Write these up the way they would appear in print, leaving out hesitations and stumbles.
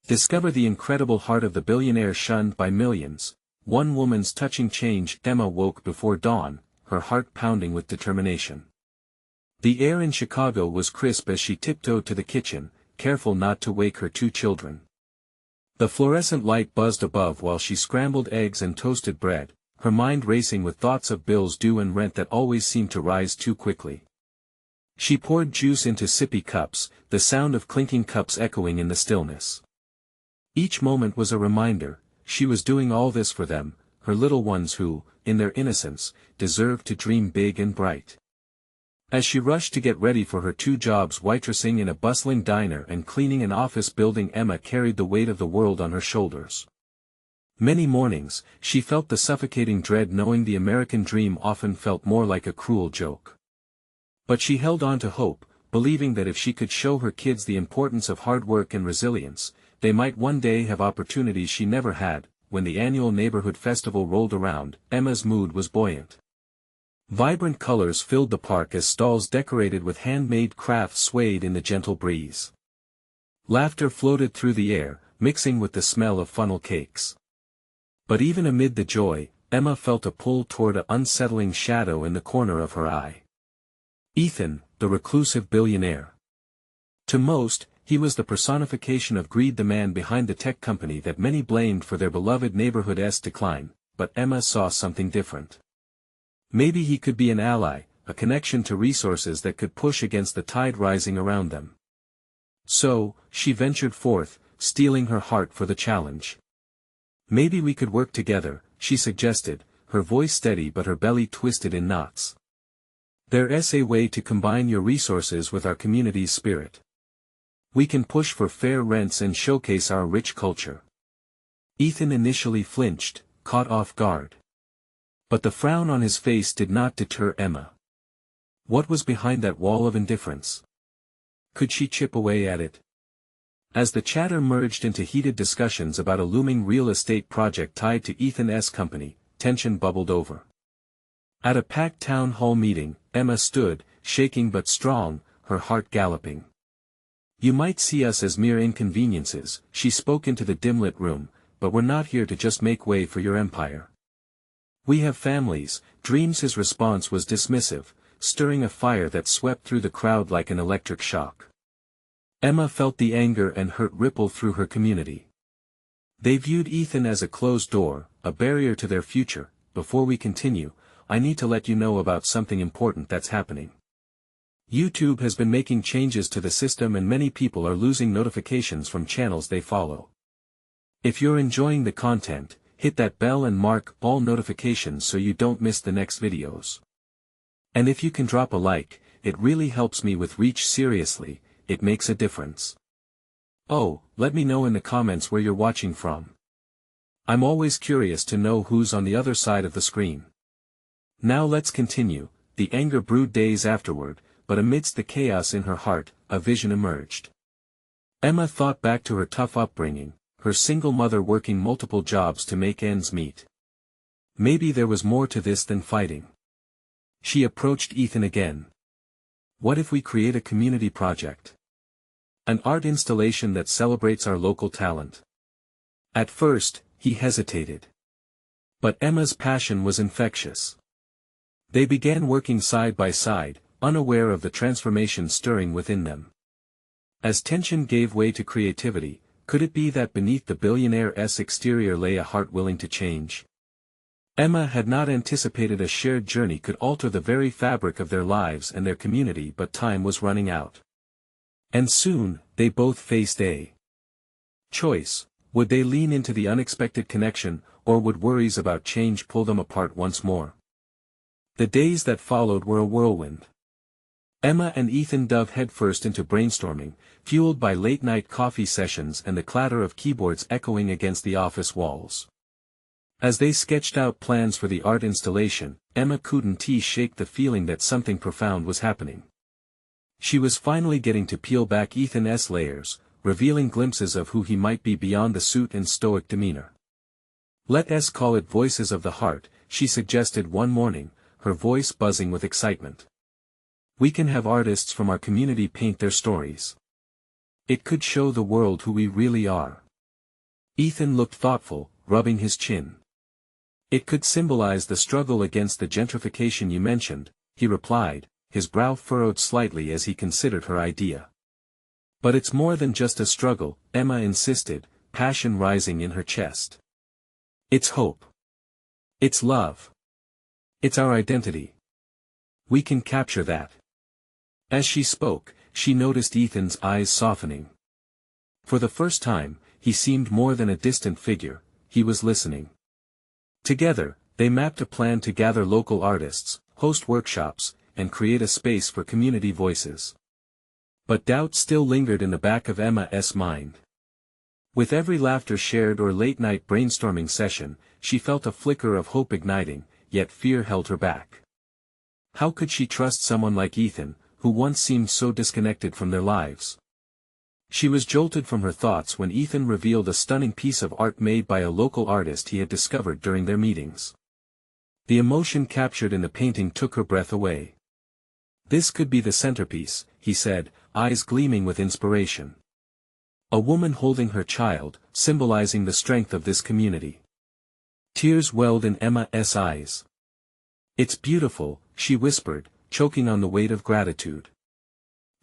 Discover the incredible heart of the billionaire shunned by millions. One woman's touching change. Emma woke before dawn, her heart pounding with determination. The air in Chicago was crisp as she tiptoed to the kitchen, careful not to wake her two children. The fluorescent light buzzed above while she scrambled eggs and toasted bread, her mind racing with thoughts of bills due and rent that always seemed to rise too quickly. She poured juice into sippy cups, the sound of clinking cups echoing in the stillness. Each moment was a reminder, she was doing all this for them, her little ones who, in their innocence, deserved to dream big and bright. As she rushed to get ready for her two jobs, waitressing in a bustling diner and cleaning an office building, Emma carried the weight of the world on her shoulders. Many mornings, she felt the suffocating dread knowing the American dream often felt more like a cruel joke. But she held on to hope, believing that if she could show her kids the importance of hard work and resilience, they might one day have opportunities she never had. When the annual neighborhood festival rolled around, Emma's mood was buoyant. Vibrant colors filled the park as stalls decorated with handmade crafts swayed in the gentle breeze. Laughter floated through the air, mixing with the smell of funnel cakes. But even amid the joy, Emma felt a pull toward an unsettling shadow in the corner of her eye. Ethan, the reclusive billionaire. To most, he was the personification of greed, the man behind the tech company that many blamed for their beloved neighborhood's decline, but Emma saw something different. Maybe he could be an ally, a connection to resources that could push against the tide rising around them. So, she ventured forth, steeling her heart for the challenge. Maybe we could work together, she suggested, her voice steady but her belly twisted in knots. There's a way to combine your resources with our community's spirit. We can push for fair rents and showcase our rich culture. Ethan initially flinched, caught off guard. But the frown on his face did not deter Emma. What was behind that wall of indifference? Could she chip away at it? As the chatter merged into heated discussions about a looming real estate project tied to Ethan's company, tension bubbled over. At a packed town hall meeting, Emma stood, shaking but strong, her heart galloping. You might see us as mere inconveniences, she spoke into the dim-lit room, but we're not here to just make way for your empire. We have families, dreams. His response was dismissive, stirring a fire that swept through the crowd like an electric shock. Emma felt the anger and hurt ripple through her community. They viewed Ethan as a closed door, a barrier to their future. Before we continue, I need to let you know about something important that's happening. YouTube has been making changes to the system and many people are losing notifications from channels they follow. If you're enjoying the content, hit that bell and mark all notifications so you don't miss the next videos. And if you can drop a like, it really helps me with reach. Seriously, it makes a difference. Oh, let me know in the comments where you're watching from. I'm always curious to know who's on the other side of the screen. Now let's continue. The anger brewed days afterward, but amidst the chaos in her heart, a vision emerged. Emma thought back to her tough upbringing, her single mother working multiple jobs to make ends meet. Maybe there was more to this than fighting. She approached Ethan again. What if we create a community project? An art installation that celebrates our local talent. At first, he hesitated. But Emma's passion was infectious. They began working side by side, unaware of the transformation stirring within them. As tension gave way to creativity, could it be that beneath the billionaire's exterior lay a heart willing to change? Emma had not anticipated a shared journey could alter the very fabric of their lives and their community, but time was running out. And soon, they both faced a choice. Would they lean into the unexpected connection, or would worries about change pull them apart once more? The days that followed were a whirlwind. Emma and Ethan dove headfirst into brainstorming, fueled by late-night coffee sessions and the clatter of keyboards echoing against the office walls. As they sketched out plans for the art installation, Emma couldn't shake the feeling that something profound was happening. She was finally getting to peel back Ethan's layers, revealing glimpses of who he might be beyond the suit and stoic demeanor. Let's call it voices of the heart, she suggested one morning, her voice buzzing with excitement. We can have artists from our community paint their stories. It could show the world who we really are. Ethan looked thoughtful, rubbing his chin. It could symbolize the struggle against the gentrification you mentioned, he replied, his brow furrowed slightly as he considered her idea. But it's more than just a struggle, Emma insisted, passion rising in her chest. It's hope. It's love. It's our identity. We can capture that. As she spoke, she noticed Ethan's eyes softening. For the first time, he seemed more than a distant figure, he was listening. Together, they mapped a plan to gather local artists, host workshops, and create a space for community voices. But doubt still lingered in the back of Emma's mind. With every laughter shared or late-night brainstorming session, she felt a flicker of hope igniting, yet fear held her back. How could she trust someone like Ethan, who once seemed so disconnected from their lives? She was jolted from her thoughts when Ethan revealed a stunning piece of art made by a local artist he had discovered during their meetings. The emotion captured in the painting took her breath away. This could be the centerpiece, he said, eyes gleaming with inspiration. A woman holding her child, symbolizing the strength of this community. Tears welled in Emma's eyes. It's beautiful, she whispered, choking on the weight of gratitude.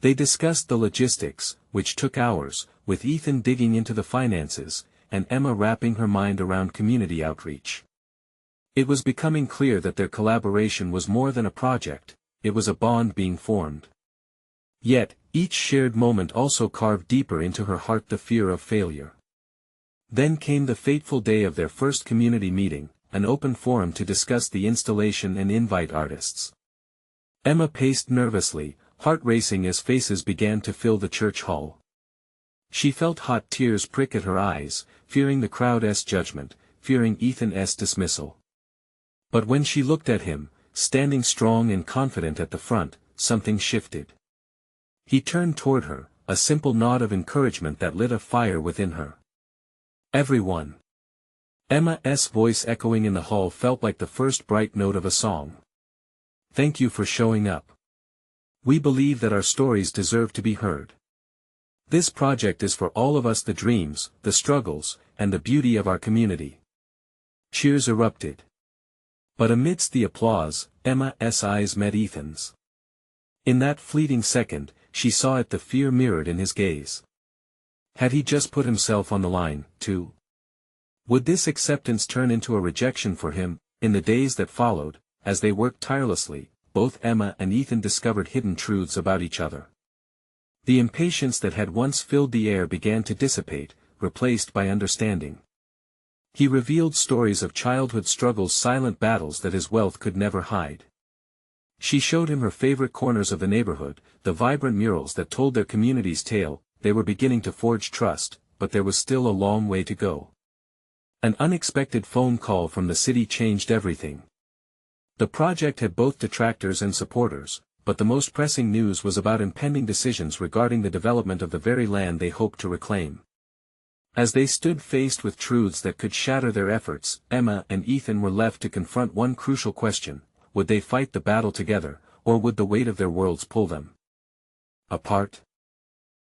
They discussed the logistics, which took hours, with Ethan digging into the finances, and Emma wrapping her mind around community outreach. It was becoming clear that their collaboration was more than a project, it was a bond being formed. Yet, each shared moment also carved deeper into her heart the fear of failure. Then came the fateful day of their first community meeting, an open forum to discuss the installation and invite artists. Emma paced nervously, heart racing as faces began to fill the church hall. She felt hot tears prick at her eyes, fearing the crowd's judgment, fearing Ethan's dismissal. But when she looked at him, standing strong and confident at the front, something shifted. He turned toward her, a simple nod of encouragement that lit a fire within her. Everyone. Emma's voice echoing in the hall felt like the first bright note of a song. Thank you for showing up. We believe that our stories deserve to be heard. This project is for all of us, the dreams, the struggles, and the beauty of our community. Cheers erupted. But amidst the applause, Emma's eyes met Ethan's. In that fleeting second, she saw it, the fear mirrored in his gaze. Had he just put himself on the line, too? Would this acceptance turn into a rejection for him? In the days that followed, as they worked tirelessly, both Emma and Ethan discovered hidden truths about each other. The impatience that had once filled the air began to dissipate, replaced by understanding. He revealed stories of childhood struggles, silent battles that his wealth could never hide. She showed him her favorite corners of the neighborhood, the vibrant murals that told their community's tale. They were beginning to forge trust, but there was still a long way to go. An unexpected phone call from the city changed everything. The project had both detractors and supporters, but the most pressing news was about impending decisions regarding the development of the very land they hoped to reclaim. As they stood faced with truths that could shatter their efforts, Emma and Ethan were left to confront one crucial question: would they fight the battle together, or would the weight of their worlds pull them apart?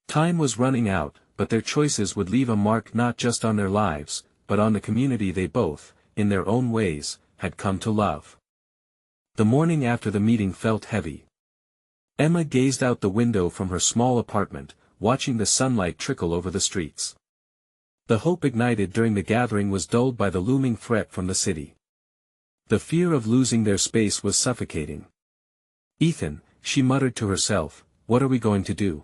Time was running out, but their choices would leave a mark not just on their lives, but on the community they both, in their own ways, had come to love. The morning after the meeting felt heavy. Emma gazed out the window from her small apartment, watching the sunlight trickle over the streets. The hope ignited during the gathering was dulled by the looming threat from the city. The fear of losing their space was suffocating. Ethan, she muttered to herself, what are we going to do?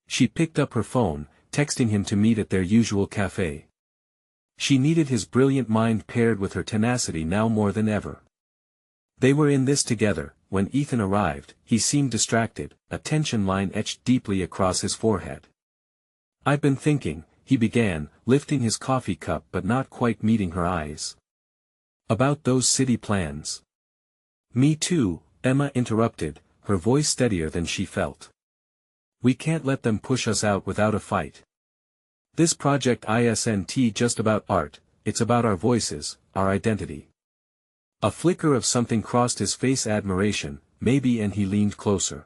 She picked up her phone, texting him to meet at their usual cafe. She needed his brilliant mind paired with her tenacity now more than ever. They were in this together. When Ethan arrived, he seemed distracted, a tension line etched deeply across his forehead. I've been thinking, he began, lifting his coffee cup but not quite meeting her eyes. About those city plans. Me too, Emma interrupted, her voice steadier than she felt. We can't let them push us out without a fight. This project isn't just about art, it's about our voices, our identity. A flicker of something crossed his face, admiration, maybe, and he leaned closer.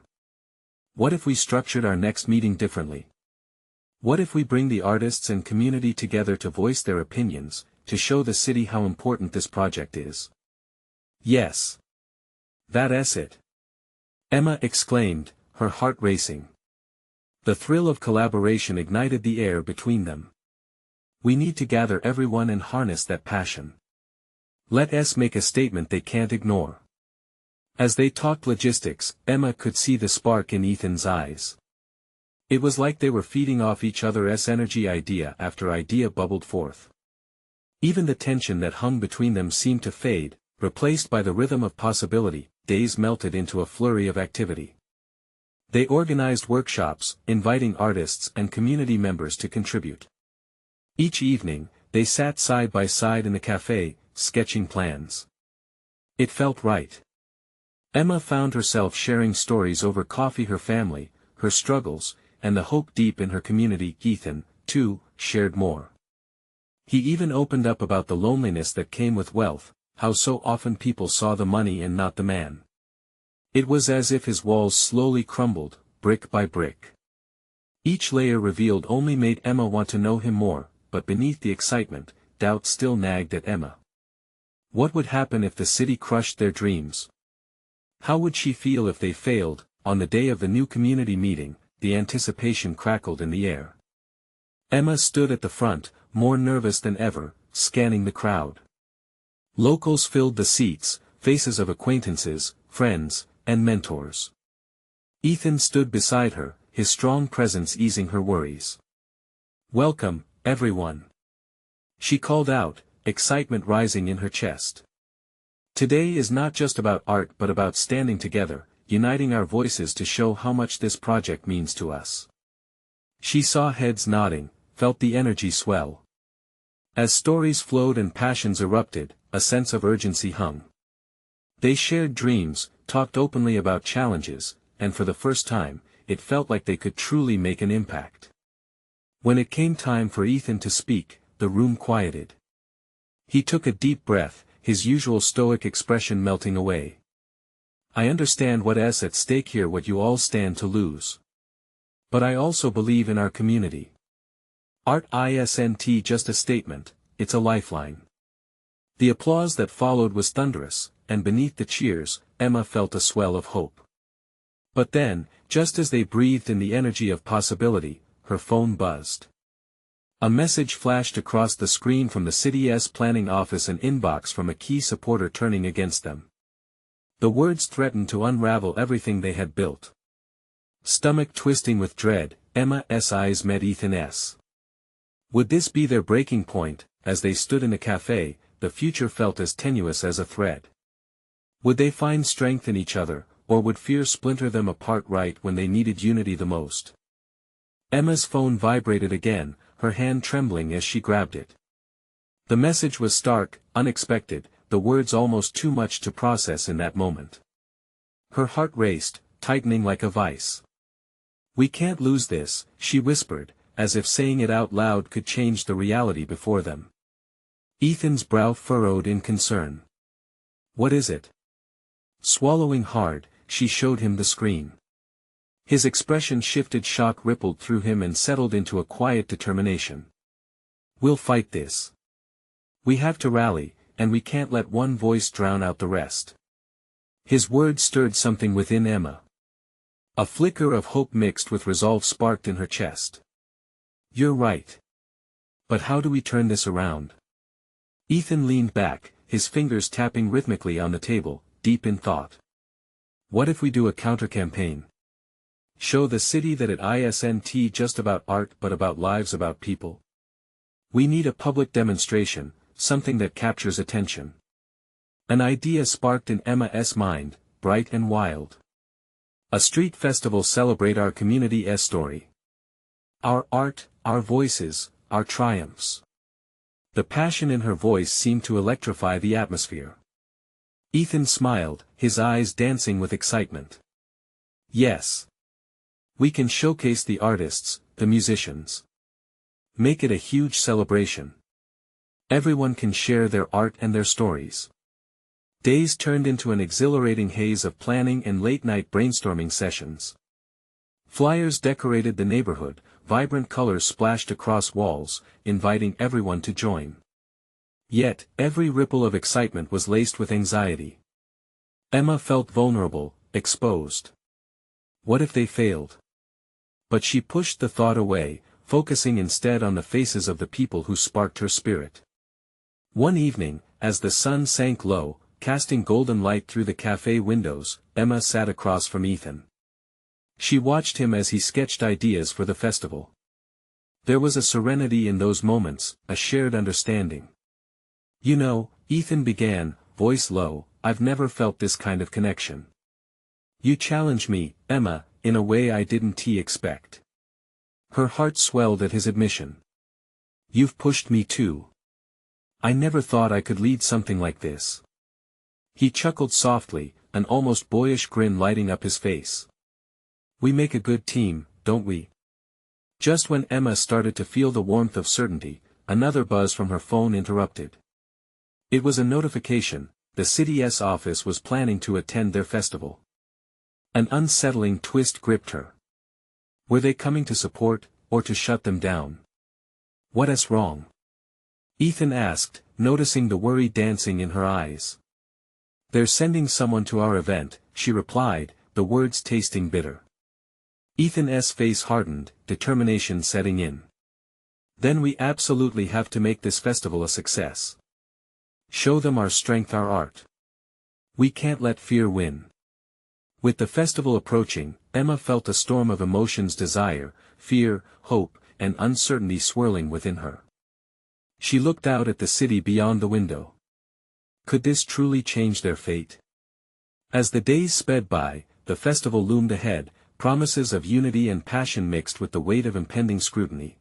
What if we structured our next meeting differently? What if we bring the artists and community together to voice their opinions, to show the city how important this project is? Yes. That's it. Emma exclaimed, her heart racing. The thrill of collaboration ignited the air between them. We need to gather everyone and harness that passion. Let us make a statement they can't ignore. As they talked logistics, Emma could see the spark in Ethan's eyes. It was like they were feeding off each other's energy. Idea after idea bubbled forth. Even the tension that hung between them seemed to fade, replaced by the rhythm of possibility. Days melted into a flurry of activity. They organized workshops, inviting artists and community members to contribute. Each evening, they sat side by side in the cafe, sketching plans. It felt right. Emma found herself sharing stories over coffee, her family, her struggles, and the hope deep in her community. Ethan, too, shared more. He even opened up about the loneliness that came with wealth, how so often people saw the money and not the man. It was as if his walls slowly crumbled, brick by brick. Each layer revealed only made Emma want to know him more, but beneath the excitement, doubt still nagged at Emma. What would happen if the city crushed their dreams? How would she feel if they failed? On the day of the new community meeting, the anticipation crackled in the air. Emma stood at the front, more nervous than ever, scanning the crowd. Locals filled the seats, faces of acquaintances, friends, and mentors. Ethan stood beside her, his strong presence easing her worries. "Welcome, everyone," she called out, excitement rising in her chest. "Today is not just about art but about standing together, uniting our voices to show how much this project means to us." She saw heads nodding, felt the energy swell. As stories flowed and passions erupted, a sense of urgency hung. They shared dreams, talked openly about challenges, and for the first time, it felt like they could truly make an impact. When it came time for Ethan to speak, the room quieted. He took a deep breath, his usual stoic expression melting away. "I understand what's at stake here, what you all stand to lose. But I also believe in our community. Art isn't just a statement, it's a lifeline." The applause that followed was thunderous, and beneath the cheers, Emma felt a swell of hope. But then, just as they breathed in the energy of possibility, her phone buzzed. A message flashed across the screen from the city's planning office, an inbox from a key supporter turning against them. The words threatened to unravel everything they had built. Stomach twisting with dread, Emma's eyes met Ethan's. Would this be their breaking point? As they stood in the cafe, the future felt as tenuous as a thread. Would they find strength in each other, or would fear splinter them apart right when they needed unity the most? Emma's phone vibrated again, her hand trembling as she grabbed it. The message was stark, unexpected, the words almost too much to process in that moment. Her heart raced, tightening like a vice. "We can't lose this," she whispered, as if saying it out loud could change the reality before them. Ethan's brow furrowed in concern. "What is it?" Swallowing hard, she showed him the screen. His expression shifted, shock rippled through him and settled into a quiet determination. "We'll fight this. We have to rally, and we can't let one voice drown out the rest." His words stirred something within Emma. A flicker of hope mixed with resolve sparked in her chest. "You're right. But how do we turn this around?" Ethan leaned back, his fingers tapping rhythmically on the table, deep in thought. "What if we do a counter-campaign? Show the city that it isn't just about art but about lives, about people. We need a public demonstration, something that captures attention." An idea sparked in Emma's mind, bright and wild. A street festival, celebrate our community's story. Our art, our voices, our triumphs. The passion in her voice seemed to electrify the atmosphere. Ethan smiled, his eyes dancing with excitement. "Yes. We can showcase the artists, the musicians. Make it a huge celebration. Everyone can share their art and their stories." Days turned into an exhilarating haze of planning and late-night brainstorming sessions. Flyers decorated the neighborhood, vibrant colors splashed across walls, inviting everyone to join. Yet, every ripple of excitement was laced with anxiety. Emma felt vulnerable, exposed. What if they failed? But she pushed the thought away, focusing instead on the faces of the people who sparked her spirit. One evening, as the sun sank low, casting golden light through the cafe windows, Emma sat across from Ethan. She watched him as he sketched ideas for the festival. There was a serenity in those moments, a shared understanding. "You know," Ethan began, voice low, "I've never felt this kind of connection. You challenge me, Emma, in a way I didn't expect." Her heart swelled at his admission. "You've pushed me too. I never thought I could lead something like this." He chuckled softly, an almost boyish grin lighting up his face. "We make a good team, don't we?" Just when Emma started to feel the warmth of certainty, another buzz from her phone interrupted. It was a notification. The city's office was planning to attend their festival. An unsettling twist gripped her. Were they coming to support, or to shut them down? "What's wrong?" Ethan asked, noticing the worry dancing in her eyes. "They're sending someone to our event," she replied, the words tasting bitter. Ethan's face hardened, determination setting in. "Then we absolutely have to make this festival a success. Show them our strength, our art. We can't let fear win." With the festival approaching, Emma felt a storm of emotions: desire, fear, hope, and uncertainty swirling within her. She looked out at the city beyond the window. Could this truly change their fate? As the days sped by, the festival loomed ahead, promises of unity and passion mixed with the weight of impending scrutiny.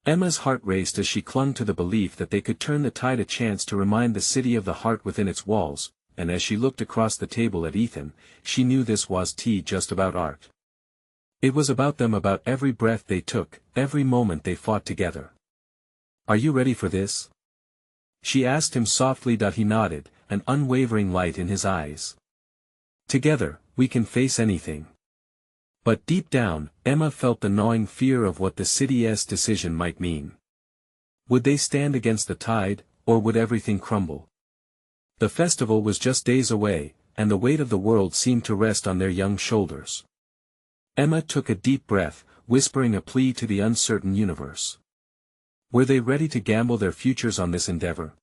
Emma's heart raced as she clung to the belief that they could turn the tide, a chance to remind the city of the heart within its walls, and as she looked across the table at Ethan, she knew this wasn't just about art. It was about them, about every breath they took, every moment they fought together. "Are you ready for this?" she asked him softly. He nodded, an unwavering light in his eyes. "Together, we can face anything." But deep down, Emma felt the gnawing fear of what the city's decision might mean. Would they stand against the tide, or would everything crumble? The festival was just days away, and the weight of the world seemed to rest on their young shoulders. Emma took a deep breath, whispering a plea to the uncertain universe. Were they ready to gamble their futures on this endeavor?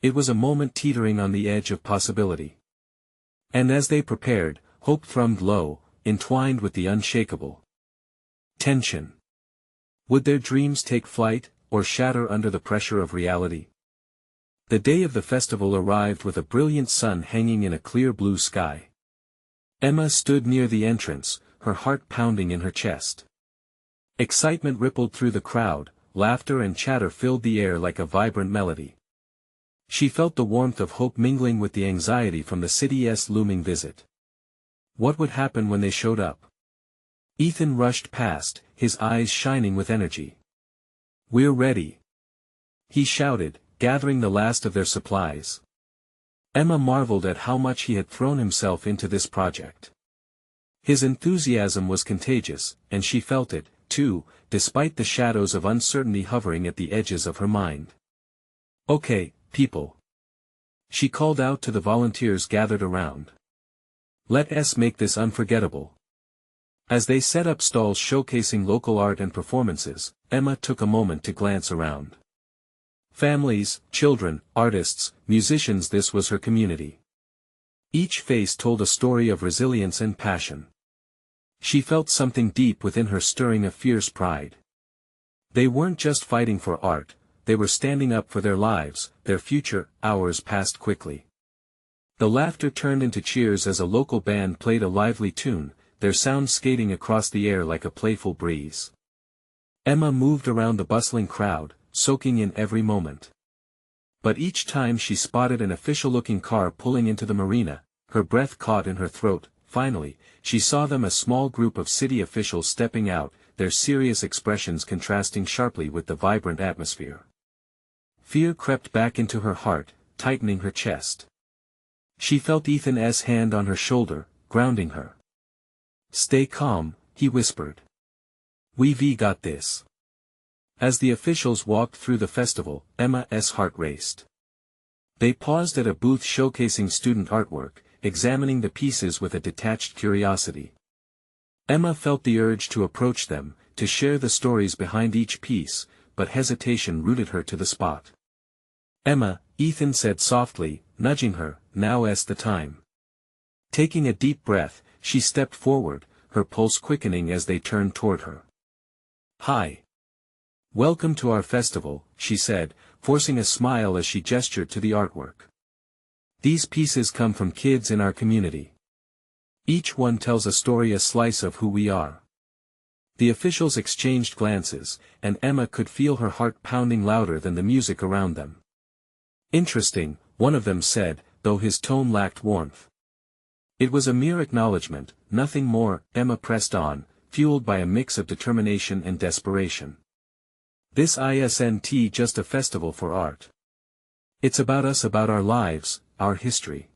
It was a moment teetering on the edge of possibility. And as they prepared, hope thrummed low, entwined with the unshakable tension. Would their dreams take flight, or shatter under the pressure of reality? The day of the festival arrived with a brilliant sun hanging in a clear blue sky. Emma stood near the entrance, her heart pounding in her chest. Excitement rippled through the crowd, laughter and chatter filled the air like a vibrant melody. She felt the warmth of hope mingling with the anxiety from the city's looming visit. What would happen when they showed up? Ethan rushed past, his eyes shining with energy. "We're ready," he shouted, gathering the last of their supplies. Emma marveled at how much he had thrown himself into this project. His enthusiasm was contagious, and she felt it, too, despite the shadows of uncertainty hovering at the edges of her mind. "Okay, people," she called out to the volunteers gathered around. "Let's make this unforgettable." As they set up stalls showcasing local art and performances, Emma took a moment to glance around. Families, children, artists, musicians, this was her community. Each face told a story of resilience and passion. She felt something deep within her stirring a fierce pride. They weren't just fighting for art, they were standing up for their lives, their future. Hours passed quickly. The laughter turned into cheers as a local band played a lively tune, their sound skating across the air like a playful breeze. Emma moved around the bustling crowd, soaking in every moment. But each time she spotted an official-looking car pulling into the marina, her breath caught in her throat. Finally, she saw them, a small group of city officials stepping out, their serious expressions contrasting sharply with the vibrant atmosphere. Fear crept back into her heart, tightening her chest. She felt Ethan's hand on her shoulder, grounding her. "Stay calm," he whispered. "We've got this." As the officials walked through the festival, Emma's heart raced. They paused at a booth showcasing student artwork, examining the pieces with a detached curiosity. Emma felt the urge to approach them, to share the stories behind each piece, but hesitation rooted her to the spot. "Emma," Ethan said softly, nudging her, "now's the time." Taking a deep breath, she stepped forward, her pulse quickening as they turned toward her. "Hi. Welcome to our festival," she said, forcing a smile as she gestured to the artwork. "These pieces come from kids in our community. Each one tells a story, a slice of who we are." The officials exchanged glances, and Emma could feel her heart pounding louder than the music around them. "Interesting," one of them said, though his tone lacked warmth. It was a mere acknowledgement, nothing more. Emma pressed on, fueled by a mix of determination and desperation. "This isn't just a festival for art. It's about us, about our lives, our history.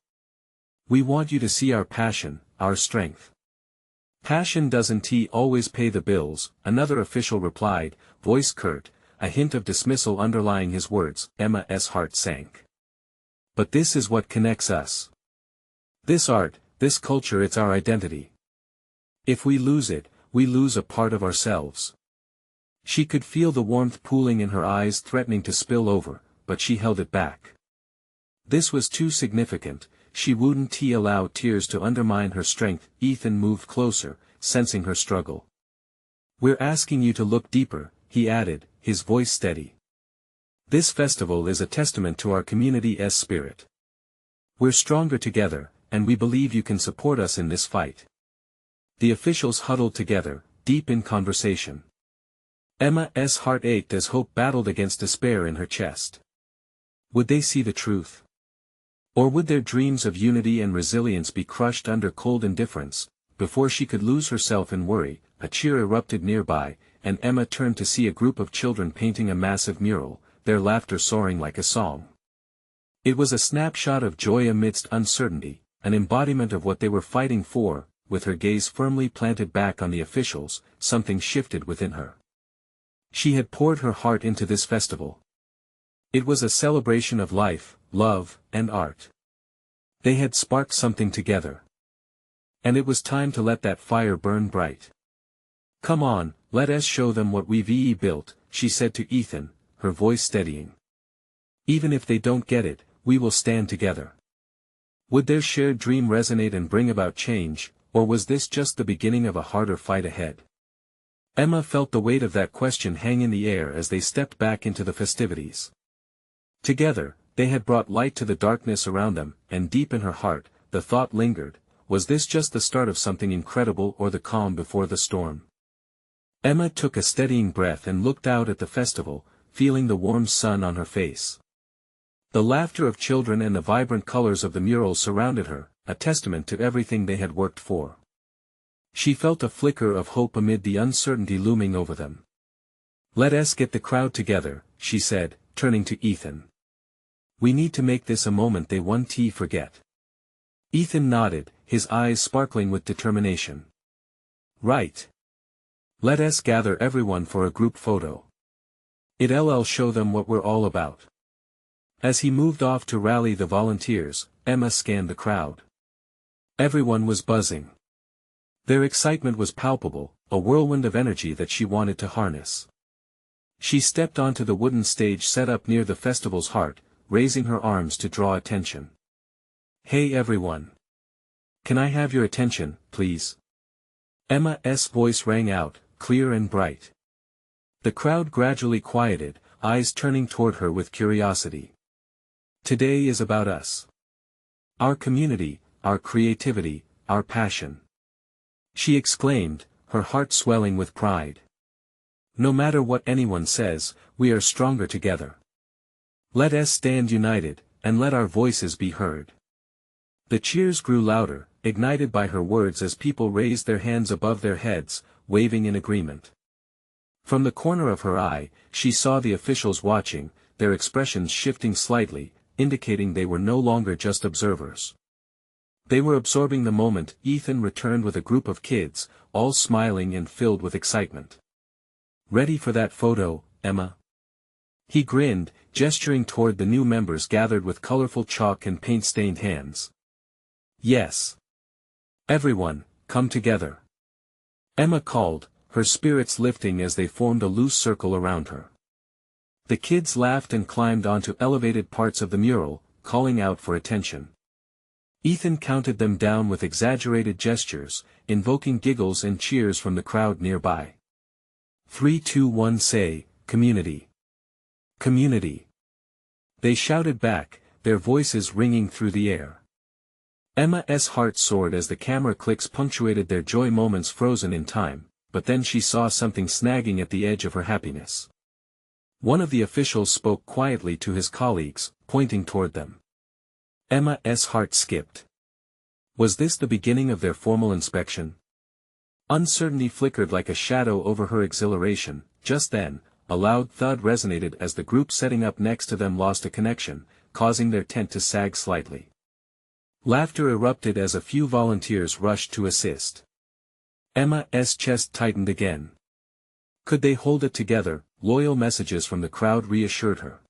We want you to see our passion, our strength." "Passion doesn't always pay the bills," another official replied, voice curt, a hint of dismissal underlying his words. Emma's heart sank. "But this is what connects us. This art, this culture, it's our identity. If we lose it, we lose a part of ourselves." She could feel the warmth pooling in her eyes, threatening to spill over, but she held it back. This was too significant. She wouldn't allow tears to undermine her strength. Ethan moved closer, sensing her struggle. "We're asking you to look deeper," he added, his voice steady. "This festival is a testament to our community's spirit. We're stronger together, and we believe you can support us in this fight." The officials huddled together, deep in conversation. Emma's heart ached as hope battled against despair in her chest. Would they see the truth? Or would their dreams of unity and resilience be crushed under cold indifference? Before she could lose herself in worry, a cheer erupted nearby, and Emma turned to see a group of children painting a massive mural, their laughter soaring like a song. It was a snapshot of joy amidst uncertainty, an embodiment of what they were fighting for. With her gaze firmly planted back on the officials, something shifted within her. She had poured her heart into this festival. It was a celebration of life, love, and art. They had sparked something together. And it was time to let that fire burn bright. "Come on, let us show them what we've built," she said to Ethan, her voice steadying. "Even if they don't get it, we will stand together." Would their shared dream resonate and bring about change, or was this just the beginning of a harder fight ahead? Emma felt the weight of that question hang in the air as they stepped back into the festivities. Together, they had brought light to the darkness around them, and deep in her heart, the thought lingered, was this just the start of something incredible or the calm before the storm? Emma took a steadying breath and looked out at the festival, feeling the warm sun on her face. The laughter of children and the vibrant colors of the murals surrounded her, a testament to everything they had worked for. She felt a flicker of hope amid the uncertainty looming over them. "Let us get the crowd together," she said, turning to Ethan. "We need to make this a moment they won't forget." Ethan nodded, his eyes sparkling with determination. "Right. Let us gather everyone for a group photo. It'll show them what we're all about." As he moved off to rally the volunteers, Emma scanned the crowd. Everyone was buzzing. Their excitement was palpable, a whirlwind of energy that she wanted to harness. She stepped onto the wooden stage set up near the festival's heart, raising her arms to draw attention. "Hey everyone! Can I have your attention, please?" Emma's voice rang out, clear and bright. The crowd gradually quieted, eyes turning toward her with curiosity. "Today is about us. Our community, our creativity, our passion," she exclaimed, her heart swelling with pride. "No matter what anyone says, we are stronger together. Let us stand united, and let our voices be heard." The cheers grew louder, ignited by her words as people raised their hands above their heads, waving in agreement. From the corner of her eye, she saw the officials watching, their expressions shifting slightly, indicating they were no longer just observers. They were absorbing the moment. Ethan returned with a group of kids, all smiling and filled with excitement. Ready for that photo, Emma? He grinned, gesturing toward the new members gathered with colorful chalk and paint-stained hands. Yes. Everyone, come together. Emma called, her spirits lifting as they formed a loose circle around her. The kids laughed and climbed onto elevated parts of the mural, calling out for attention. Ethan counted them down with exaggerated gestures, invoking giggles and cheers from the crowd nearby. 3, 2, 1, say, community. Community. They shouted back, their voices ringing through the air. Emma's heart soared as the camera clicks punctuated their joy moments frozen in time, but then she saw something snagging at the edge of her happiness. One of the officials spoke quietly to his colleagues, pointing toward them. Emma's heart skipped. Was this the beginning of their formal inspection? Uncertainty flickered like a shadow over her exhilaration. Just then, a loud thud resonated as the group setting up next to them lost a connection, causing their tent to sag slightly. Laughter erupted as a few volunteers rushed to assist. Emma's chest tightened again. Could they hold it together? Loyal messages from the crowd reassured her.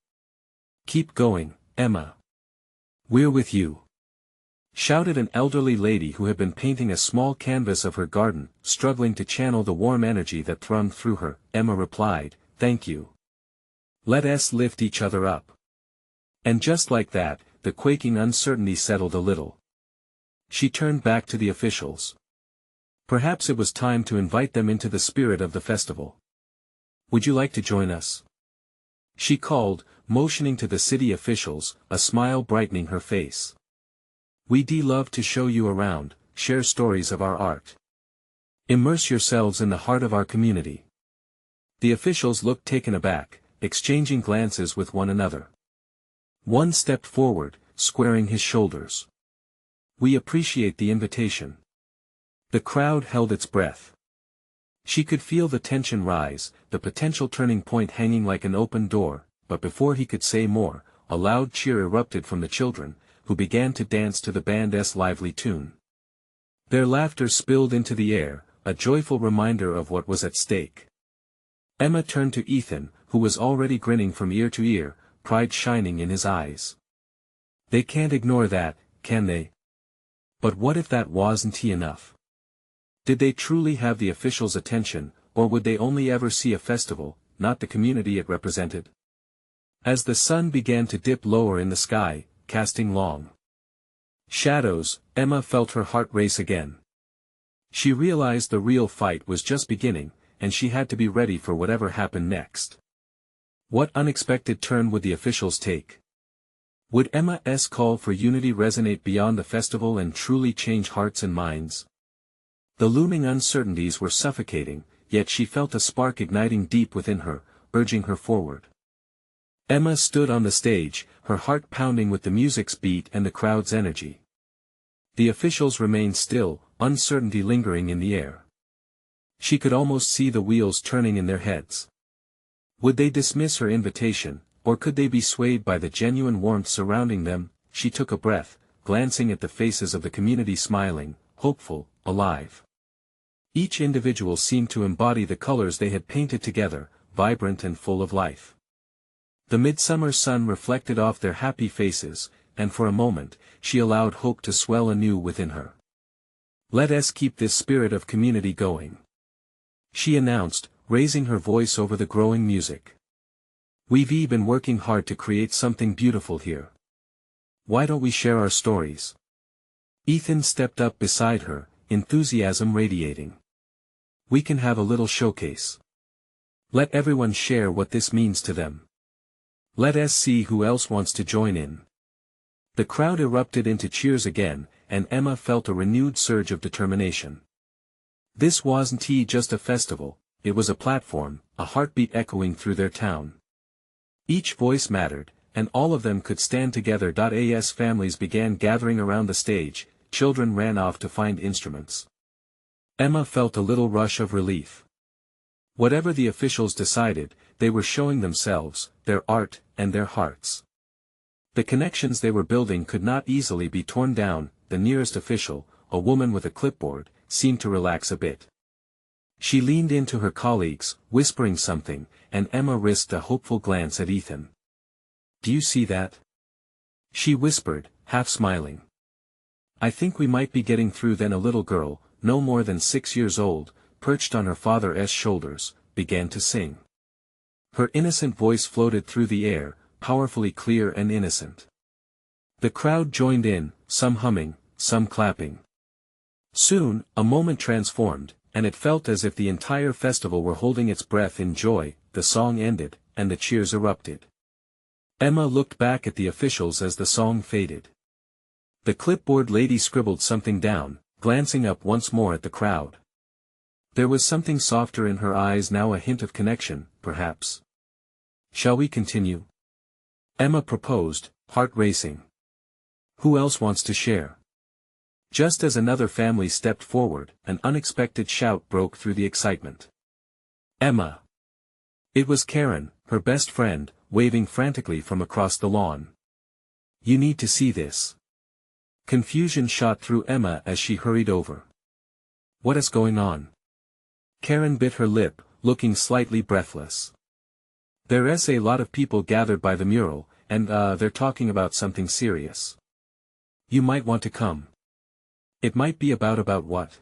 Keep going, Emma. We're with you. Shouted an elderly lady who had been painting a small canvas of her garden, struggling to channel the warm energy that thronged through her. Emma replied, thank you. Let us lift each other up. And just like that, the quaking uncertainty settled a little. She turned back to the officials. Perhaps it was time to invite them into the spirit of the festival. Would you like to join us? She called, motioning to the city officials, a smile brightening her face. We'd love to show you around, share stories of our art. Immerse yourselves in the heart of our community. The officials looked taken aback, exchanging glances with one another. One stepped forward, squaring his shoulders. We appreciate the invitation. The crowd held its breath. She could feel the tension rise, the potential turning point hanging like an open door, but before he could say more, a loud cheer erupted from the children, who began to dance to the band's lively tune. Their laughter spilled into the air, a joyful reminder of what was at stake. Emma turned to Ethan, who was already grinning from ear to ear, pride shining in his eyes. They can't ignore that, can they? But what if that wasn't enough? Did they truly have the officials' attention, or would they only ever see a festival, not the community it represented? As the sun began to dip lower in the sky, casting long shadows, Emma felt her heart race again. She realized the real fight was just beginning, and she had to be ready for whatever happened next. What unexpected turn would the officials take? Would Emma's call for unity resonate beyond the festival and truly change hearts and minds? The looming uncertainties were suffocating, yet she felt a spark igniting deep within her, urging her forward. Emma stood on the stage, her heart pounding with the music's beat and the crowd's energy. The officials remained still, uncertainty lingering in the air. She could almost see the wheels turning in their heads. Would they dismiss her invitation, or could they be swayed by the genuine warmth surrounding them? She took a breath, glancing at the faces of the community smiling, hopeful, alive. Each individual seemed to embody the colors they had painted together, vibrant and full of life. The midsummer sun reflected off their happy faces, and for a moment, she allowed hope to swell anew within her. Let us keep this spirit of community going, she announced, raising her voice over the growing music. We've been working hard to create something beautiful here. Why don't we share our stories? Ethan stepped up beside her, enthusiasm radiating. We can have a little showcase. Let everyone share what this means to them. Let us see who else wants to join in. The crowd erupted into cheers again, and Emma felt a renewed surge of determination. This wasn't just a festival, it was a platform, a heartbeat echoing through their town. Each voice mattered, and all of them could stand together. As families began gathering around the stage, children ran off to find instruments. Emma felt a little rush of relief. Whatever the officials decided, they were showing themselves, their art, and their hearts. The connections they were building could not easily be torn down. The nearest official, a woman with a clipboard, seemed to relax a bit. She leaned into her colleagues, whispering something, and Emma risked a hopeful glance at Ethan. "Do you see that?" she whispered, half smiling. "I think we might be getting through." Then a little girl, no more than 6 years old, perched on her father's shoulders, began to sing. Her innocent voice floated through the air, powerfully clear and innocent. The crowd joined in, some humming, some clapping. Soon, a moment transformed, and it felt as if the entire festival were holding its breath in joy. The song ended, and the cheers erupted. Emma looked back at the officials as the song faded. The clipboard lady scribbled something down, glancing up once more at the crowd. There was something softer in her eyes now, a hint of connection, perhaps. "Shall we continue?" Emma proposed, heart racing. "Who else wants to share?" Just as another family stepped forward, an unexpected shout broke through the excitement. "Emma!" It was Karen, her best friend, waving frantically from across the lawn. "You need to see this." Confusion shot through Emma as she hurried over. "What is going on?" Karen bit her lip, looking slightly breathless. "There's a lot of people gathered by the mural, and they're talking about something serious. You might want to come." "It might be about what?"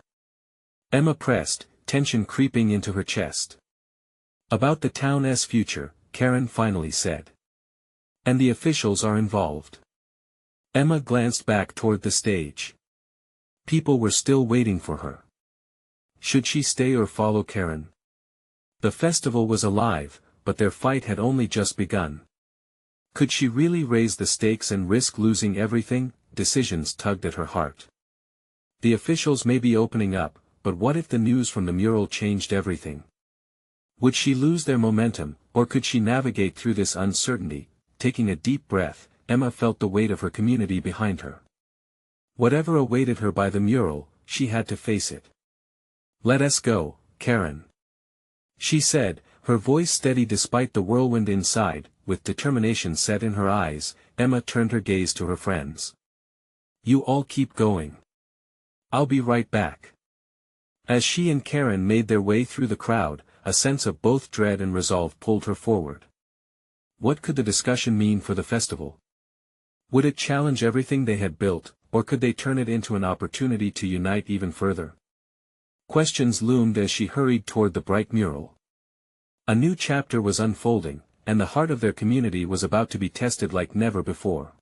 Emma pressed, tension creeping into her chest. "About the town's future," Karen finally said. "And the officials are involved." Emma glanced back toward the stage. People were still waiting for her. Should she stay or follow Karen? The festival was alive, but their fight had only just begun. Could she really raise the stakes and risk losing everything? Decisions tugged at her heart. The officials may be opening up, but what if the news from the mural changed everything? Would she lose their momentum, or could she navigate through this uncertainty? Taking a deep breath, Emma felt the weight of her community behind her. Whatever awaited her by the mural, she had to face it. "Let us go, Karen," she said, her voice steady despite the whirlwind inside. With determination set in her eyes, Emma turned her gaze to her friends. "You all keep going. I'll be right back." As she and Karen made their way through the crowd, a sense of both dread and resolve pulled her forward. What could the discussion mean for the festival? Would it challenge everything they had built, or could they turn it into an opportunity to unite even further? Questions loomed as she hurried toward the bright mural. A new chapter was unfolding, and the heart of their community was about to be tested like never before.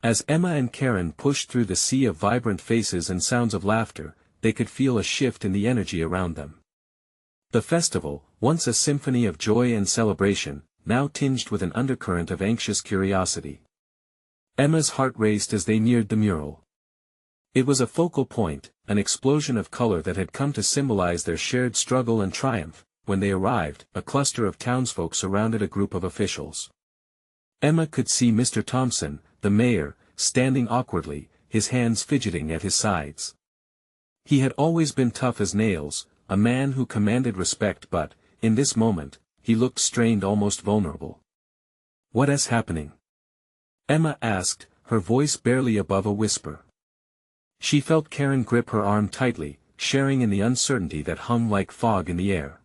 As Emma and Karen pushed through the sea of vibrant faces and sounds of laughter, they could feel a shift in the energy around them. The festival, once a symphony of joy and celebration, now tinged with an undercurrent of anxious curiosity. Emma's heart raced as they neared the mural. It was a focal point, an explosion of color that had come to symbolize their shared struggle and triumph. When they arrived, a cluster of townsfolk surrounded a group of officials. Emma could see Mr. Thompson, the mayor, standing awkwardly, his hands fidgeting at his sides. He had always been tough as nails, a man who commanded respect, but, in this moment, he looked strained, almost vulnerable. "What is happening?" Emma asked, her voice barely above a whisper. She felt Karen grip her arm tightly, sharing in the uncertainty that hung like fog in the air.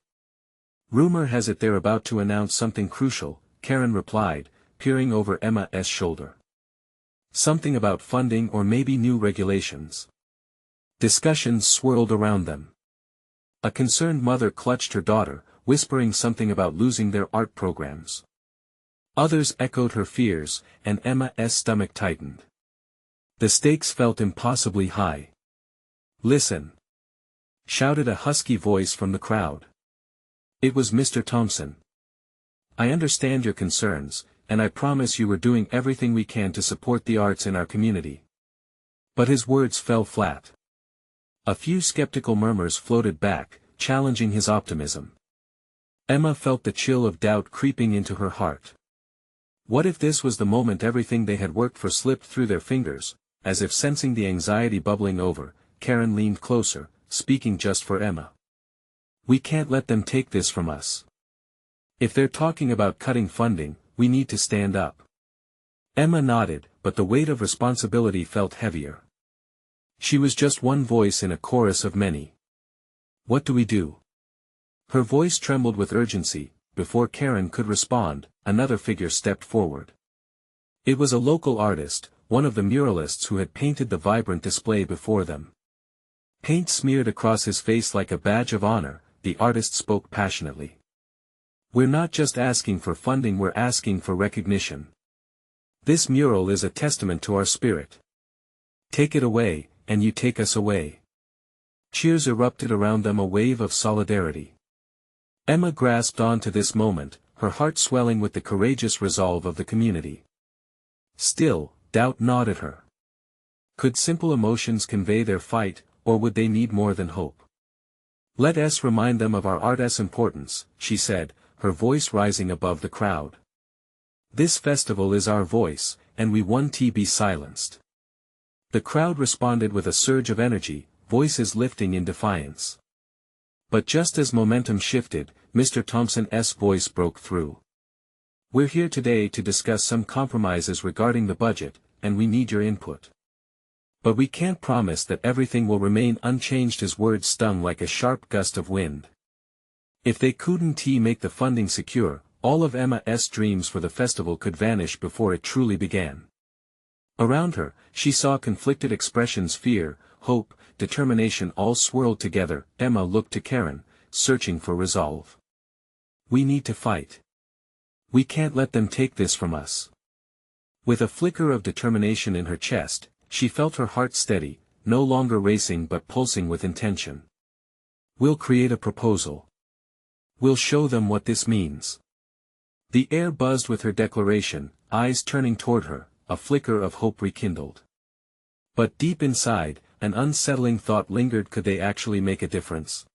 "Rumor has it they're about to announce something crucial," Karen replied, peering over Emma's shoulder. "Something about funding or maybe new regulations." Discussions swirled around them. A concerned mother clutched her daughter, whispering something about losing their art programs. Others echoed her fears, and Emma's stomach tightened. The stakes felt impossibly high. "Listen!" shouted a husky voice from the crowd. It was Mr. Thompson. "I understand your concerns, and I promise you we're doing everything we can to support the arts in our community." But his words fell flat. A few skeptical murmurs floated back, challenging his optimism. Emma felt the chill of doubt creeping into her heart. What if this was the moment everything they had worked for slipped through their fingers? As if sensing the anxiety bubbling over, Karen leaned closer, speaking just for Emma. "We can't let them take this from us. If they're talking about cutting funding, we need to stand up." Emma nodded, but the weight of responsibility felt heavier. She was just one voice in a chorus of many. "What do we do?" Her voice trembled with urgency. Before Karen could respond, another figure stepped forward. It was a local artist, one of the muralists who had painted the vibrant display before them. Paint smeared across his face like a badge of honor, the artist spoke passionately. "We're not just asking for funding, we're asking for recognition. This mural is a testament to our spirit. Take it away, and you take us away." Cheers erupted around them, a wave of solidarity. Emma grasped on to this moment, her heart swelling with the courageous resolve of the community. Still, doubt gnawed at her. Could simple emotions convey their fight, or would they need more than hope? "Let us remind them of our art's importance," she said, her voice rising above the crowd. "This festival is our voice, and we won't be silenced." The crowd responded with a surge of energy, voices lifting in defiance. But just as momentum shifted, Mr. Thompson's voice broke through. "We're here today to discuss some compromises regarding the budget, and we need your input. But we can't promise that everything will remain unchanged." His words stung like a sharp gust of wind. If they couldn't make the funding secure, all of Emma's dreams for the festival could vanish before it truly began. Around her, she saw conflicted expressions: fear, hope, determination, all swirled together. Emma looked to Karen, searching for resolve. "We need to fight. We can't let them take this from us." With a flicker of determination in her chest, she felt her heart steady, no longer racing but pulsing with intention. "We'll create a proposal. We'll show them what this means." The air buzzed with her declaration, eyes turning toward her, a flicker of hope rekindled. But deep inside, an unsettling thought lingered: could they actually make a difference?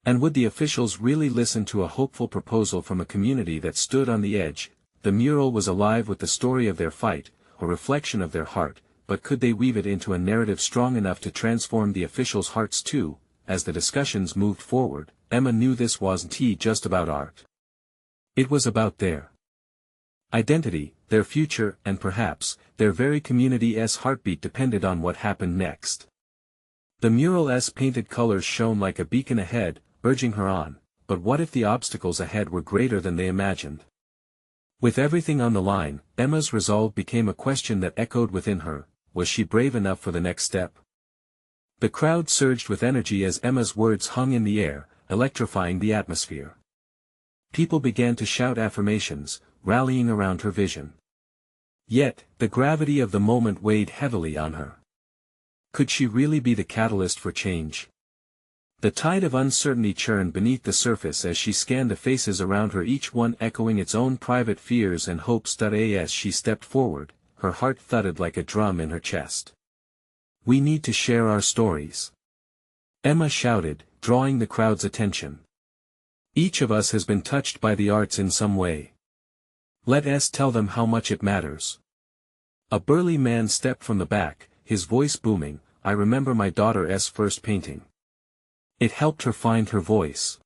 And would the officials really listen to a hopeful proposal from a community that stood on the edge? The mural was alive with the story of their fight, a reflection of their heart, but could they weave it into a narrative strong enough to transform the officials' hearts too? As the discussions moved forward, Emma knew this wasn't just about art. It was about their identity, their future, and perhaps, their very community's heartbeat depended on what happened next. The mural's painted colors shone like a beacon ahead, urging her on, but what if the obstacles ahead were greater than they imagined? With everything on the line, Emma's resolve became a question that echoed within her: was she brave enough for the next step? The crowd surged with energy as Emma's words hung in the air, electrifying the atmosphere. People began to shout affirmations, rallying around her vision. Yet, the gravity of the moment weighed heavily on her. Could she really be the catalyst for change? The tide of uncertainty churned beneath the surface as she scanned the faces around her, each one echoing its own private fears and hopes. As she stepped forward, her heart thudded like a drum in her chest. "We need to share our stories," Emma shouted, drawing the crowd's attention. "Each of us has been touched by the arts in some way. Let us tell them how much it matters." A burly man stepped from the back, his voice booming. "I remember my daughter's first painting. It helped her find her voice.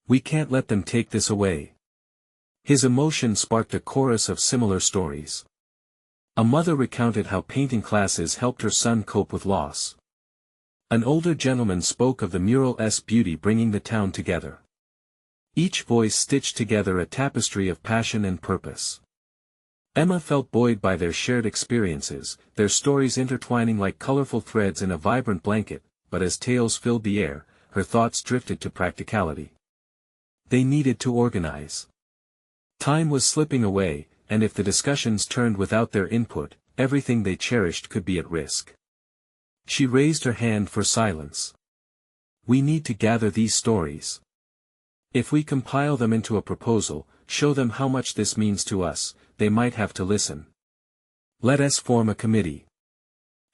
We can't let them take this away." His emotion sparked a chorus of similar stories. A mother recounted how painting classes helped her son cope with loss. An older gentleman spoke of the mural's beauty bringing the town together. Each voice stitched together a tapestry of passion and purpose. Emma felt buoyed by their shared experiences, their stories intertwining like colorful threads in a vibrant blanket, but as tales filled the air, her thoughts drifted to practicality. They needed to organize. Time was slipping away, and if the discussions turned without their input, everything they cherished could be at risk. She raised her hand for silence. "We need to gather these stories. If we compile them into a proposal, show them how much this means to us, they might have to listen. Let us form a committee."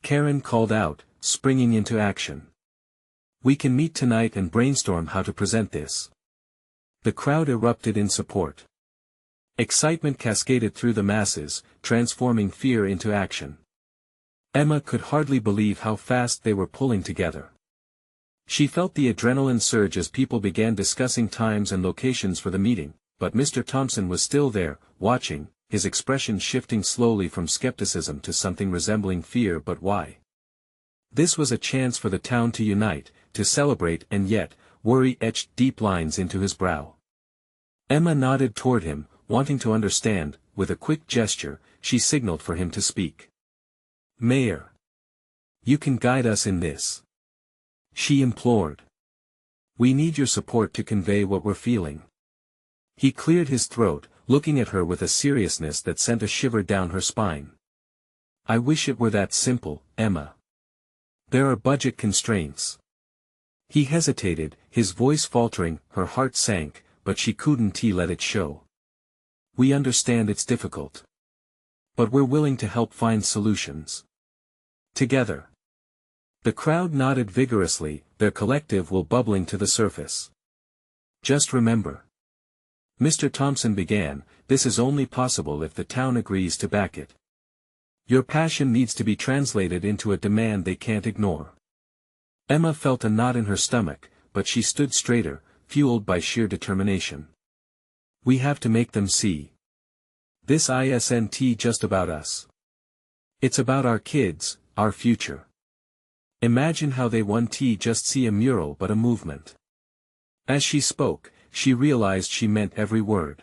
Karen called out, springing into action. "We can meet tonight and brainstorm how to present this." The crowd erupted in support. Excitement cascaded through the masses, transforming fear into action. Emma could hardly believe how fast they were pulling together. She felt the adrenaline surge as people began discussing times and locations for the meeting, but Mr. Thompson was still there, watching, his expression shifting slowly from skepticism to something resembling fear. But why? This was a chance for the town to unite, to celebrate, and yet, worry etched deep lines into his brow. Emma nodded toward him, wanting to understand. With a quick gesture, she signaled for him to speak. "Mayor. You can guide us in this," she implored. "We need your support to convey what we're feeling." He cleared his throat, looking at her with a seriousness that sent a shiver down her spine. "I wish it were that simple, Emma. There are budget constraints." He hesitated, his voice faltering. Her heart sank, but she couldn't let it show. "We understand it's difficult. But we're willing to help find solutions. Together." The crowd nodded vigorously, their collective will bubbling to the surface. "Just remember," Mr. Thompson began, "this is only possible if the town agrees to back it. Your passion needs to be translated into a demand they can't ignore." Emma felt a knot in her stomach, but she stood straighter, fueled by sheer determination. "We have to make them see. This isn't just about us. It's about our kids, our future. Imagine how they won't just see a mural but a movement." As she spoke, she realized she meant every word.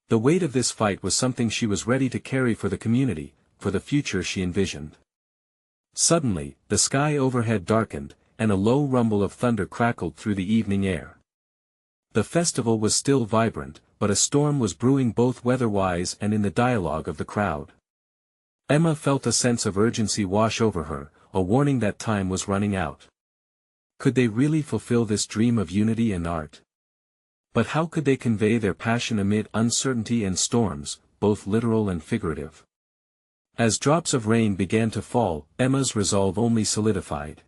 The weight of this fight was something she was ready to carry for the community, for the future she envisioned. Suddenly, the sky overhead darkened, and a low rumble of thunder crackled through the evening air. The festival was still vibrant, but a storm was brewing both weather-wise and in the dialogue of the crowd. Emma felt a sense of urgency wash over her, a warning that time was running out. Could they really fulfill this dream of unity and art? But how could they convey their passion amid uncertainty and storms, both literal and figurative? As drops of rain began to fall, Emma's resolve only solidified.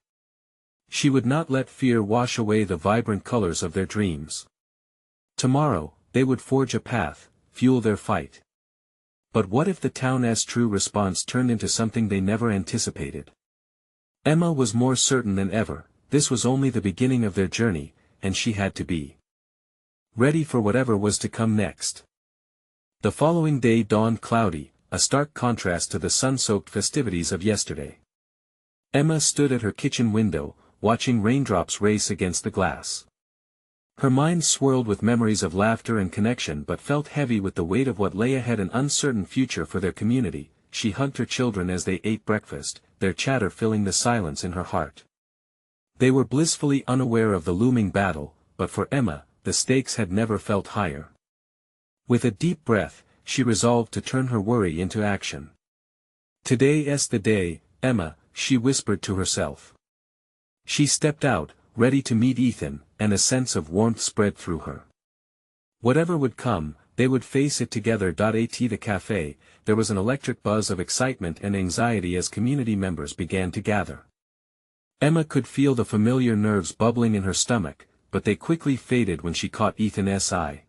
She would not let fear wash away the vibrant colors of their dreams. Tomorrow, they would forge a path, fuel their fight. But what if the town's true response turned into something they never anticipated? Emma was more certain than ever, this was only the beginning of their journey, and she had to be ready for whatever was to come next. The following day dawned cloudy, a stark contrast to the sun-soaked festivities of yesterday. Emma stood at her kitchen window, watching raindrops race against the glass. Her mind swirled with memories of laughter and connection but felt heavy with the weight of what lay ahead, an uncertain future for their community. She hugged her children as they ate breakfast, their chatter filling the silence in her heart. They were blissfully unaware of the looming battle, but for Emma, the stakes had never felt higher. With a deep breath, she resolved to turn her worry into action. "Today's the day, Emma," she whispered to herself. She stepped out, ready to meet Ethan, and a sense of warmth spread through her. Whatever would come, they would face it together. At the cafe, there was an electric buzz of excitement and anxiety as community members began to gather. Emma could feel the familiar nerves bubbling in her stomach, but they quickly faded when she caught Ethan's eye.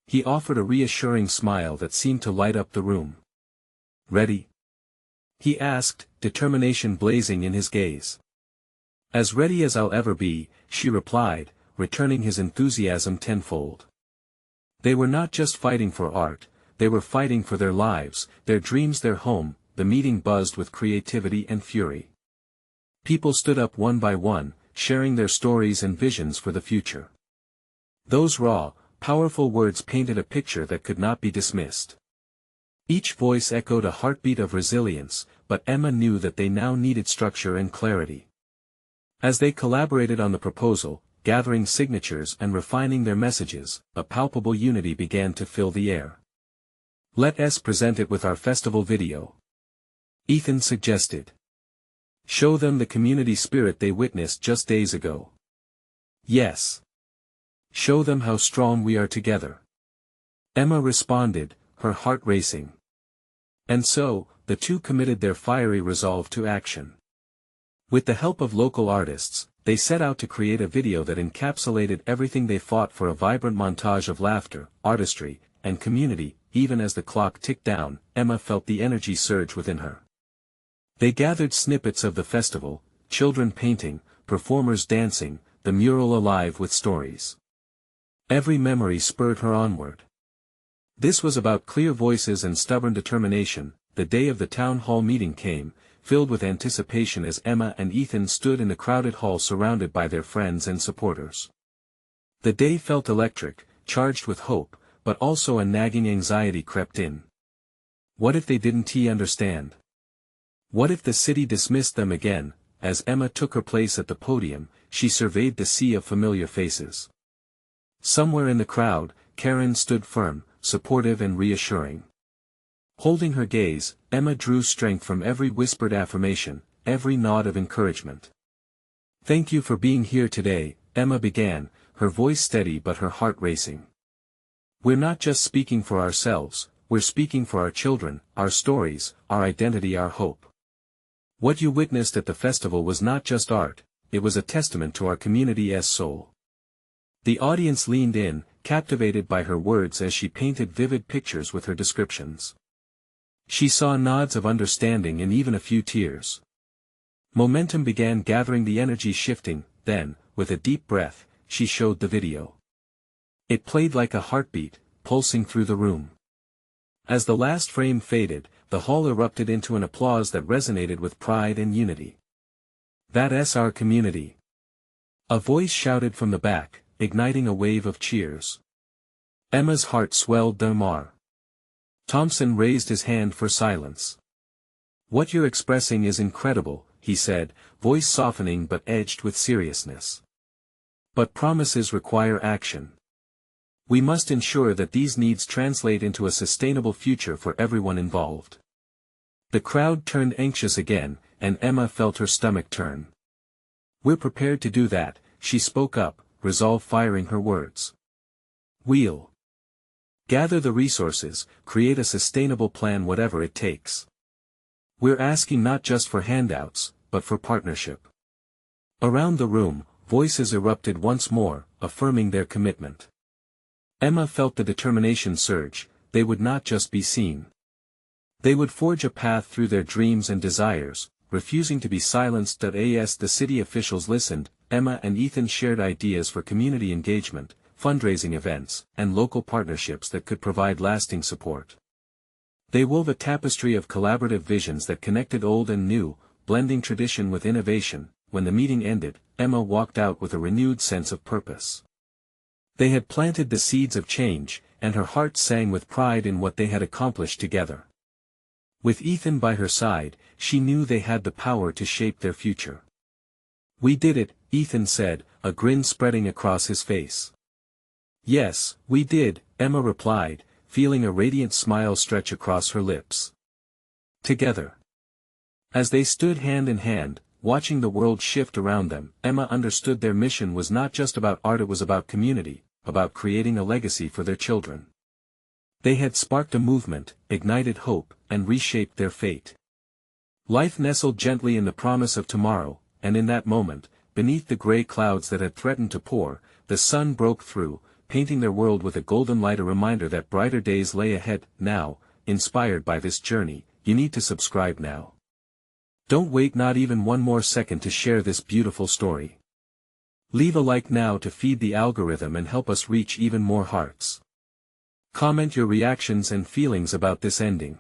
He offered a reassuring smile that seemed to light up the room. "Ready?" he asked, determination blazing in his gaze. "As ready as I'll ever be," she replied, returning his enthusiasm tenfold. They were not just fighting for art, they were fighting for their lives, their dreams, their home. The meeting buzzed with creativity and fury. People stood up one by one, sharing their stories and visions for the future. Those raw, powerful words painted a picture that could not be dismissed. Each voice echoed a heartbeat of resilience, but Emma knew that they now needed structure and clarity. As they collaborated on the proposal, gathering signatures and refining their messages, a palpable unity began to fill the air. "Let's present it with our festival video," Ethan suggested. "Show them the community spirit they witnessed just days ago." "Yes. Show them how strong we are together," Emma responded, her heart racing. And so, the two committed their fiery resolve to action. With the help of local artists, they set out to create a video that encapsulated everything they fought for, a vibrant montage of laughter, artistry, and community. Even as the clock ticked down, Emma felt the energy surge within her. They gathered snippets of the festival, children painting, performers dancing, the mural alive with stories. Every memory spurred her onward. This was about clear voices and stubborn determination. The day of the town hall meeting came, filled with anticipation as Emma and Ethan stood in the crowded hall surrounded by their friends and supporters. The day felt electric, charged with hope, but also a nagging anxiety crept in. What if they didn't understand? What if the city dismissed them again? As Emma took her place at the podium, she surveyed the sea of familiar faces. Somewhere in the crowd, Karen stood firm, supportive and reassuring. Holding her gaze, Emma drew strength from every whispered affirmation, every nod of encouragement. "Thank you for being here today," Emma began, her voice steady but her heart racing. "We're not just speaking for ourselves, we're speaking for our children, our stories, our identity, our hope. What you witnessed at the festival was not just art, it was a testament to our community's soul." The audience leaned in, captivated by her words as she painted vivid pictures with her descriptions. She saw nods of understanding and even a few tears. Momentum began gathering, the energy shifting, then, with a deep breath, she showed the video. It played like a heartbeat, pulsing through the room. As the last frame faded, the hall erupted into an applause that resonated with pride and unity. "That's our community," a voice shouted from the back, igniting a wave of cheers. Emma's heart swelled. Damar Thompson raised his hand for silence. "What you're expressing is incredible," he said, voice softening but edged with seriousness. "But promises require action. We must ensure that these needs translate into a sustainable future for everyone involved." The crowd turned anxious again, and Emma felt her stomach turn. "We're prepared to do that," she spoke up, resolve firing her words. "We'll gather the resources, create a sustainable plan, whatever it takes. We're asking not just for handouts, but for partnership." Around the room, voices erupted once more, affirming their commitment. Emma felt the determination surge. They would not just be seen. They would forge a path through their dreams and desires, refusing to be silenced. As the city officials listened, Emma and Ethan shared ideas for community engagement, fundraising events, and local partnerships that could provide lasting support. They wove a tapestry of collaborative visions that connected old and new, blending tradition with innovation. When the meeting ended, Emma walked out with a renewed sense of purpose. They had planted the seeds of change, and her heart sang with pride in what they had accomplished together. With Ethan by her side, she knew they had the power to shape their future. "We did it," Ethan said, a grin spreading across his face. "Yes, we did," Emma replied, feeling a radiant smile stretch across her lips. "Together." As they stood hand in hand, watching the world shift around them, Emma understood their mission was not just about art, it was about community, about creating a legacy for their children. They had sparked a movement, ignited hope, and reshaped their fate. Life nestled gently in the promise of tomorrow, and in that moment, beneath the gray clouds that had threatened to pour, the sun broke through, painting their world with a golden light, a reminder that brighter days lay ahead. Now, inspired by this journey, you need to subscribe now. Don't wait not even one more second to share this beautiful story. Leave a like now to feed the algorithm and help us reach even more hearts. Comment your reactions and feelings about this ending.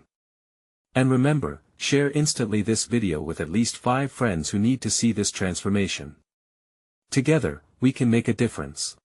And remember, share instantly this video with at least 5 friends who need to see this transformation. Together, we can make a difference.